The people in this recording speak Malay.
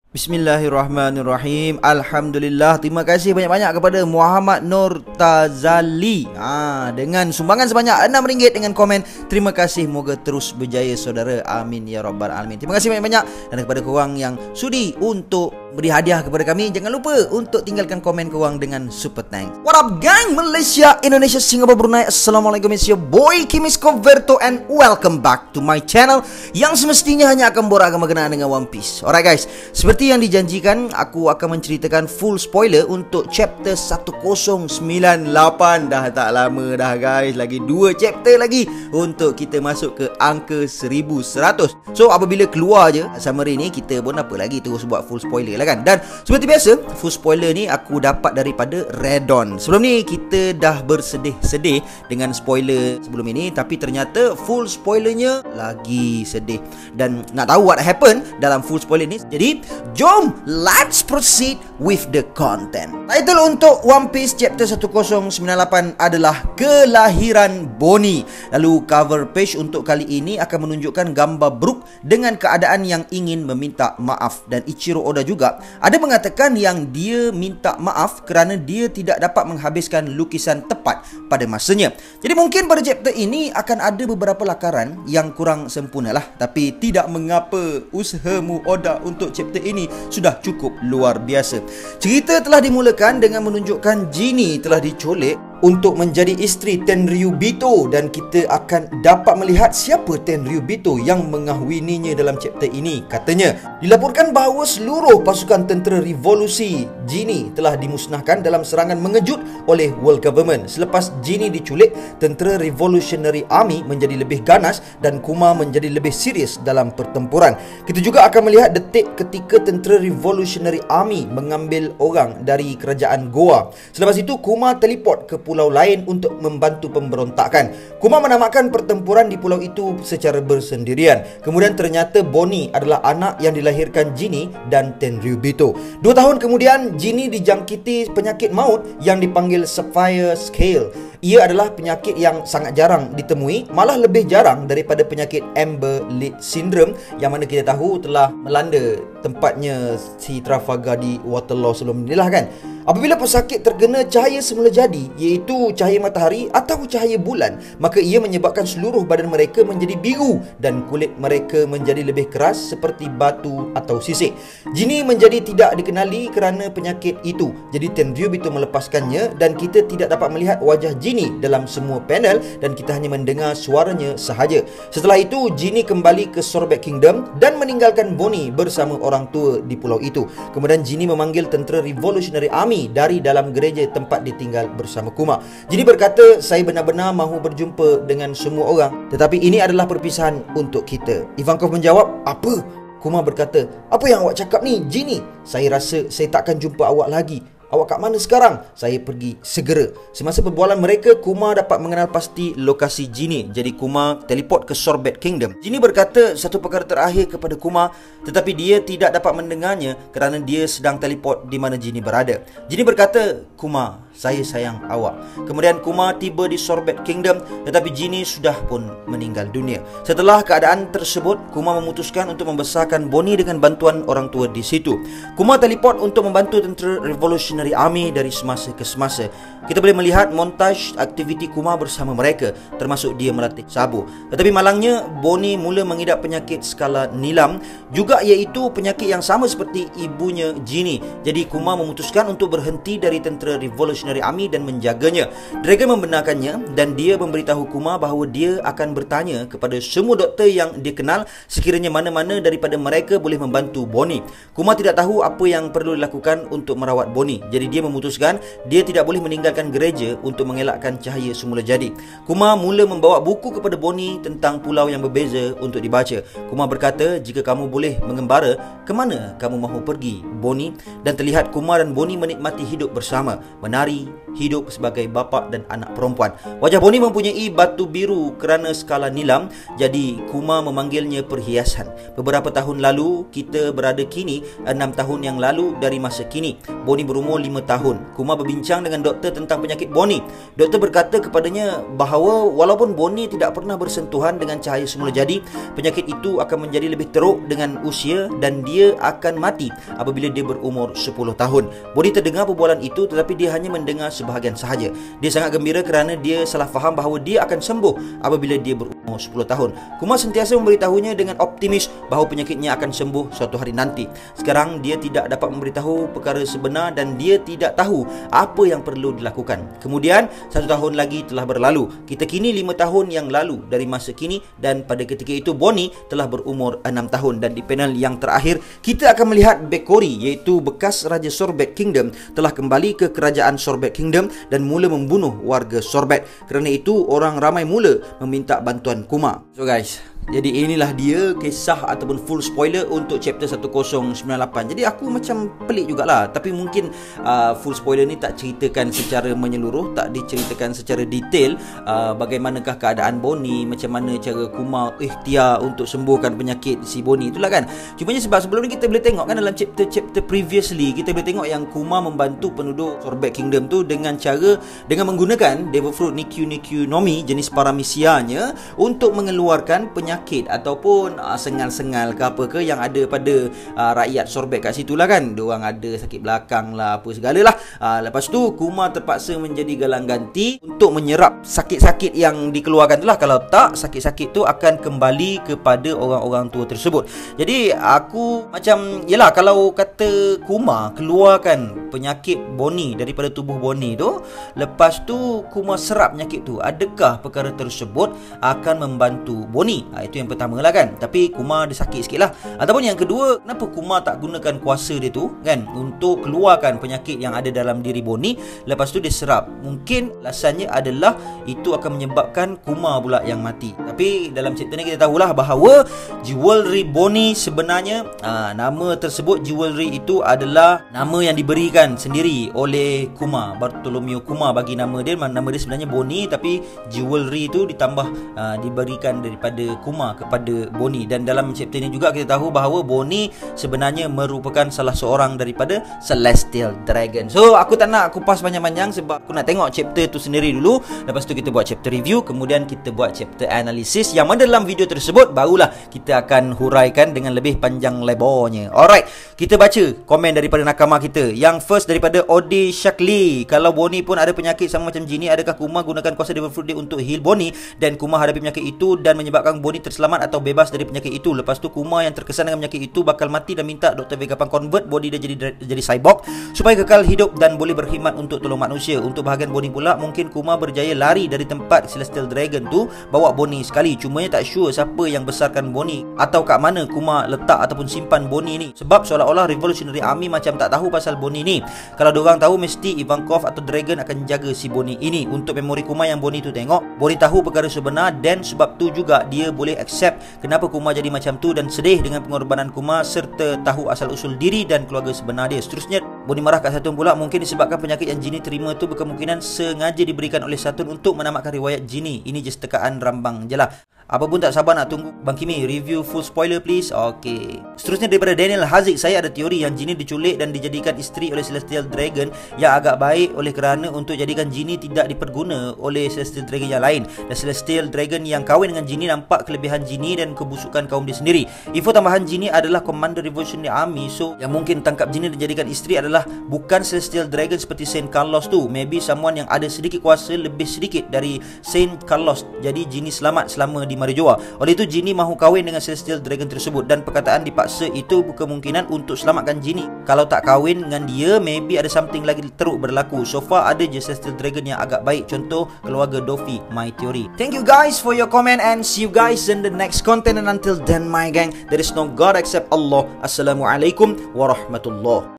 Bismillahirrahmanirrahim. Alhamdulillah. Terima kasih banyak-banyak kepada Muhammad Nur Tazali dengan sumbangan sebanyak RM6 dengan komen terima kasih, moga terus berjaya saudara, amin ya rabbal alamin. Terima kasih banyak-banyak. Dan kepada korang yang sudi untuk beri hadiah kepada kami, jangan lupa untuk tinggalkan komen korang dengan super thanks. What up gang, Malaysia, Indonesia, Singapura, Brunei. Assalamualaikum, it's your boy Kimis Converto and welcome back to my channel yang semestinya hanya akan borak berkenaan dengan One Piece. Alright guys, seperti yang dijanjikan, aku akan menceritakan full spoiler untuk chapter 1098. Dah tak lama dah guys, lagi 2 chapter lagi untuk kita masuk ke angka 1100. So apabila keluar je summary ni, kita pun apa lagi terus buat full spoiler lah kan. Dan seperti biasa, full spoiler ni aku dapat daripada Redon. Sebelum ni kita dah bersedih-sedih dengan spoiler sebelum ini, tapi ternyata full spoilernya lagi sedih. Dan nak tahu what happen dalam full spoiler ni, jadi jom let's proceed with the content. Title untuk One Piece chapter 1098 adalah Kelahiran Bonnie. Lalu cover page untuk kali ini akan menunjukkan gambar Brook dengan keadaan yang ingin meminta maaf. Dan Ichiro Oda juga ada mengatakan yang dia minta maaf kerana dia tidak dapat menghabiskan lukisan tepat pada masanya. Jadi mungkin pada chapter ini akan ada beberapa lakaran yang kurang sempurna lah. Tapi tidak mengapa, usahamu Oda untuk chapter ini sudah cukup luar biasa. Cerita telah dimulakan dengan menunjukkan Ginny telah diculik untuk menjadi isteri Tenryubito, dan kita akan dapat melihat siapa Tenryubito yang mengahwininya dalam chapter ini. Katanya, dilaporkan bahawa seluruh pasukan tentera revolusi Ginny telah dimusnahkan dalam serangan mengejut oleh world government. Selepas Ginny diculik, tentera Revolutionary Army menjadi lebih ganas dan Kuma menjadi lebih serius dalam pertempuran. Kita juga akan melihat detik ketika tentera Revolutionary Army mengambil orang dari kerajaan Goa. Selepas itu Kuma teleport ke pulau lain untuk membantu pemberontakan. Kuma menamakan pertempuran di pulau itu secara bersendirian. Kemudian ternyata Bonnie adalah anak yang dilahirkan Ginny dan Tenryubito. 2 tahun kemudian Ginny dijangkiti penyakit maut yang dipanggil Sapphire Scale. Ia adalah penyakit yang sangat jarang ditemui, malah lebih jarang daripada penyakit Amber Lid Syndrome yang mana kita tahu telah melanda tempatnya si Trafalgar di Waterloo sebelum inilah kan. Apabila pesakit terkena cahaya semula jadi, iaitu cahaya matahari atau cahaya bulan, maka ia menyebabkan seluruh badan mereka menjadi biru dan kulit mereka menjadi lebih keras seperti batu atau sisik. Ginny menjadi tidak dikenali kerana penyakit itu. Jadi Tenryubito melepaskannya dan kita tidak dapat melihat wajah Ginny dalam semua panel dan kita hanya mendengar suaranya sahaja. Setelah itu Ginny kembali ke Sorbet Kingdom dan meninggalkan Bonnie bersama orang tua di pulau itu. Kemudian Ginny memanggil tentera Revolutionary Army dari dalam gereja tempat ditinggal bersama Kuma. Ginny berkata, saya benar-benar mahu berjumpa dengan semua orang, tetapi ini adalah perpisahan untuk kita. Ivankov menjawab, apa? Kuma berkata, apa yang awak cakap ni Ginny? Saya rasa saya takkan jumpa awak lagi. Awak kat mana sekarang? Saya pergi segera. Semasa perbualan mereka, Kuma dapat mengenal pasti lokasi Ginny. Jadi Kuma teleport ke Sorbet Kingdom. Ginny berkata satu perkara terakhir kepada Kuma, tetapi dia tidak dapat mendengarnya kerana dia sedang teleport di mana Ginny berada. Ginny berkata, Kuma, saya sayang awak. Kemudian Kuma tiba di Sorbet Kingdom, tetapi Ginny sudah pun meninggal dunia. Setelah keadaan tersebut, Kuma memutuskan untuk membesarkan Bonnie dengan bantuan orang tua di situ. Kuma teleport untuk membantu tentera Revolutionary Army dari semasa ke semasa. Kita boleh melihat montaj aktiviti Kuma bersama mereka, termasuk dia melatih sabu. Tetapi malangnya, Bonnie mula mengidap penyakit skala nilam, juga iaitu penyakit yang sama seperti ibunya Ginny. Jadi Kuma memutuskan untuk berhenti dari tentera Revolutionary Army dan menjaganya. Dragon membenarkannya dan dia memberitahu Kuma bahawa dia akan bertanya kepada semua doktor yang dia kenal sekiranya mana-mana daripada mereka boleh membantu Bonnie. Kuma tidak tahu apa yang perlu dilakukan untuk merawat Bonnie. Jadi dia memutuskan dia tidak boleh meninggalkan gereja untuk mengelakkan cahaya semula jadi. Kuma mula membawa buku kepada Bonnie tentang pulau yang berbeza untuk dibaca. Kuma berkata, jika kamu boleh mengembara, ke mana kamu mahu pergi, Bonnie? Dan terlihat Kuma dan Bonnie menikmati hidup bersama, menari, hidup sebagai bapa dan anak perempuan. Wajah Bonnie mempunyai batu biru kerana skala nilam, jadi Kuma memanggilnya perhiasan. Beberapa tahun lalu, kita berada kini 6 tahun yang lalu dari masa kini. Bonnie berumur berumur 5 tahun. Kuma berbincang dengan doktor tentang penyakit Bonnie. Doktor berkata kepadanya bahawa walaupun Bonnie tidak pernah bersentuhan dengan cahaya semula jadi, penyakit itu akan menjadi lebih teruk dengan usia dan dia akan mati apabila dia berumur 10 tahun. Bonnie terdengar perbualan itu tetapi dia hanya mendengar sebahagian sahaja. Dia sangat gembira kerana dia salah faham bahawa dia akan sembuh apabila dia berumur 10 tahun. Kuma sentiasa memberitahunya dengan optimis bahawa penyakitnya akan sembuh suatu hari nanti. Sekarang dia tidak dapat memberitahu perkara sebenar dan dia tidak tahu apa yang perlu dilakukan. Kemudian 1 tahun lagi telah berlalu. Kita kini 5 tahun yang lalu dari masa kini dan pada ketika itu Bonnie telah berumur 6 tahun. Dan di panel yang terakhir kita akan melihat Bekori, iaitu bekas Raja Sorbet Kingdom, telah kembali ke kerajaan Sorbet Kingdom dan mula membunuh warga Sorbet. Kerana itu orang ramai mula meminta bantuan Kuma. So guys, jadi inilah dia kisah ataupun full spoiler untuk chapter 1098. Jadi aku macam pelik jugalah. Tapi mungkin full spoiler ni tak ceritakan secara menyeluruh, tak diceritakan secara detail bagaimanakah keadaan Bonnie, macam mana cara Kuma ikhtiar untuk sembuhkan penyakit si Bonnie itulah kan. Cumanya sebab sebelum ni kita boleh tengok kan dalam chapter previously, kita boleh tengok yang Kuma membantu penduduk Sorbet Kingdom tu dengan menggunakan Devil Fruit Nikyu Nomi jenis paramecianya untuk mengeluarkan penyakit ataupun sengal-sengal ke apa ke yang ada pada rakyat Sorbet kat situ lah kan. Diorang ada sakit belakang lah, apa segala lah. Lepas tu Kuma terpaksa menjadi galang ganti untuk menyerap sakit-sakit yang dikeluarkan tu lah. Kalau tak, sakit-sakit tu akan kembali kepada orang-orang tua tersebut. Jadi aku macam, yelah, kalau kata Kuma keluarkan penyakit Bonnie daripada tubuh Bonnie tu, lepas tu Kuma serap penyakit tu, adakah perkara tersebut akan membantu Bonnie? Itu yang pertama lah kan. Tapi Kuma dia sakit sikit lah. Ataupun yang kedua, kenapa Kuma tak gunakan kuasa dia tu kan untuk keluarkan penyakit yang ada dalam diri Bonnie, lepas tu dia serap? Mungkin alasannya adalah itu akan menyebabkan Kuma pula yang mati. Tapi dalam chapter ni kita tahulah bahawa jewelry Bonnie sebenarnya, nama tersebut jewelry itu adalah nama yang diberikan sendiri oleh Kuma. Bartolomeo Kuma bagi nama dia sebenarnya Bonnie, tapi jewelry itu ditambah diberikan daripada Kuma kepada Bonnie. Dan dalam chapter ni juga kita tahu bahawa Bonnie sebenarnya merupakan salah seorang daripada Celestial Dragon. So aku tak nak kupas panjang-panjang sebab aku nak tengok chapter tu sendiri dulu. Lepas tu kita buat chapter review, kemudian kita buat chapter analisis, yang mana dalam video tersebut barulah kita akan huraikan dengan lebih panjang lebarnya. Alright, kita baca komen daripada nakama kita. Yang first daripada Odi Shakli. Kalau Bonnie pun ada penyakit sama macam Ginny, adakah Kuma gunakan kuasa Devil Fruit dia untuk heal Bonnie dan Kuma hadapi penyakit itu dan menyebabkan Bonnie terselamat atau bebas dari penyakit itu? Lepas tu Kuma yang terkesan dengan penyakit itu bakal mati dan minta Dr. Vegapunk convert body dia jadi cyborg supaya kekal hidup dan boleh berkhidmat untuk tolong manusia. Untuk bahagian Bonnie pula, mungkin Kuma berjaya lari dari tempat Celestial Dragon tu bawa Bonnie sekali. Cumanya tak sure siapa yang besarkan Bonnie atau kat mana Kuma letak ataupun simpan Bonnie ni, sebab seolah-olah Revolutionary Army macam tak tahu pasal Bonnie ni. Kalau diorang tahu, mesti Ivankov atau Dragon akan jaga si Bonnie ini. Untuk memori Kuma yang Bonnie tu tengok, Bonnie tahu perkara sebenar dan sebab tu juga dia boleh accept kenapa Kuma jadi macam tu dan sedih dengan pengorbanan Kuma serta tahu asal-usul diri dan keluarga sebenar dia. Seterusnya, Bonnie marah kat Saturn pula. Mungkin disebabkan penyakit yang Ginny terima tu berkemungkinan sengaja diberikan oleh Saturn untuk menamatkan riwayat Ginny. Ini je tekaan rambang je lah. Apa pun tak sabar nak tunggu Bang Kimi review full spoiler please. Okay. Seterusnya daripada Daniel Haziq. Saya ada teori yang Ginny diculik dan dijadikan isteri oleh Celestial Dragon yang agak baik oleh kerana untuk jadikan Ginny tidak diperguna oleh Celestial Dragon yang lain. Dan Celestial Dragon yang kahwin dengan Ginny nampak kelebihan Ginny dan kebusukan kaum dia sendiri. Info tambahan, Ginny adalah Commander Revolutionary Army. So yang mungkin tangkap Ginny dan jadikan isteri adalah bukan Celestial Dragon seperti Saint Carlos tu. Maybe someone yang ada sedikit kuasa lebih sedikit dari Saint Carlos. Jadi Ginny selamat selama di Marijoa. Oleh itu Ginny mahu kahwin dengan Celestial Dragon tersebut dan perkataan dipaksa itu berkemungkinan untuk selamatkan Ginny. Kalau tak kahwin dengan dia, maybe ada something lagi teruk berlaku. So far ada je Celestial Dragon yang agak baik, contoh keluarga Dofi. My theory. Thank you guys for your comment and see you guys in the next content, and until then my gang, there is no God except Allah. Assalamualaikum warahmatullahi